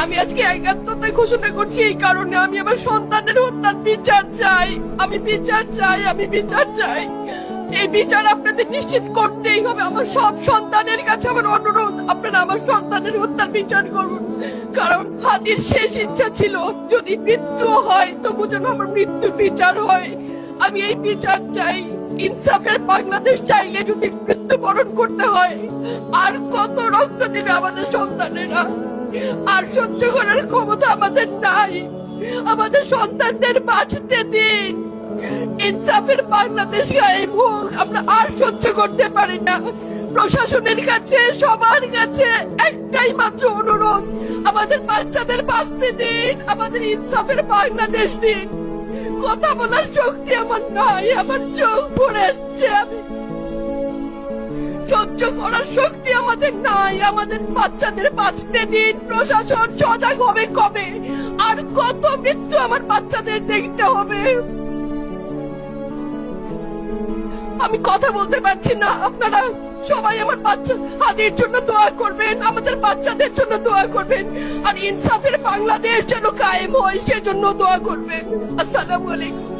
আমি আজকে একাত্মতা ঘোষণা করছি এই কারণে, আমি আমার সন্তানের হত্যার বিচার চাই। আমি বিচার চাই, আমি বিচার চাই। এই বিচার আপনাদের নিশ্চিত করতেই হবে। আমার সব সন্তানের কাছে আমার অনুরোধ, আপনারা আমার সন্তানের হত্যার বিচার করুন। কারণ হাদির শেষ ইচ্ছা ছিল যদি মৃত্যু হয় তবু যেন আমার মৃত্যু বিচার হয়। আমি এই বিচার চাই। ইনসাফের বাংলাদেশ চাইলে যদি মৃত্যুবরণ করতে হয়, আর কত রক্ত দিবে আমাদের সন্তানেরা? আর সহ্য করার ক্ষমতা আমাদের নাই। আমাদের সন্তানদের বাঁচতে দিন। ইনসাফের বাংলাদেশ গায়েব হোক। আমরা আর সহ্য করতে পারি না। প্রশাসনের কাছে, সবার কাছে একটাই মাত্র অনুরোধ, আমাদের বাচ্চাদের বাঁচতে দিন, আমাদের ইনসাফের বাংলাদেশ দিন। কথা বলার শক্তি আমার নাই, আমার চোখ ভরে আসছে। আমি সহ্য করার শক্তি আমাদের নাই। আমাদের বাচ্চাদের বাঁচতে দিন। প্রশাসন সজাগ হবে কবে? আর কত মৃত্যু আমার বাচ্চাদের দেখতে হবে? আমি কথা বলতে পারছি না। আপনারা সবাই আমার বাচ্চা হাদির জন্য দোয়া করবেন, আমাদের বাচ্চাদের জন্য দোয়া করবেন, আর ইনসাফের বাংলাদেশ যেন কায়েম হয় সেজন্য দোয়া করবেন। আসসালামু আলাইকুম।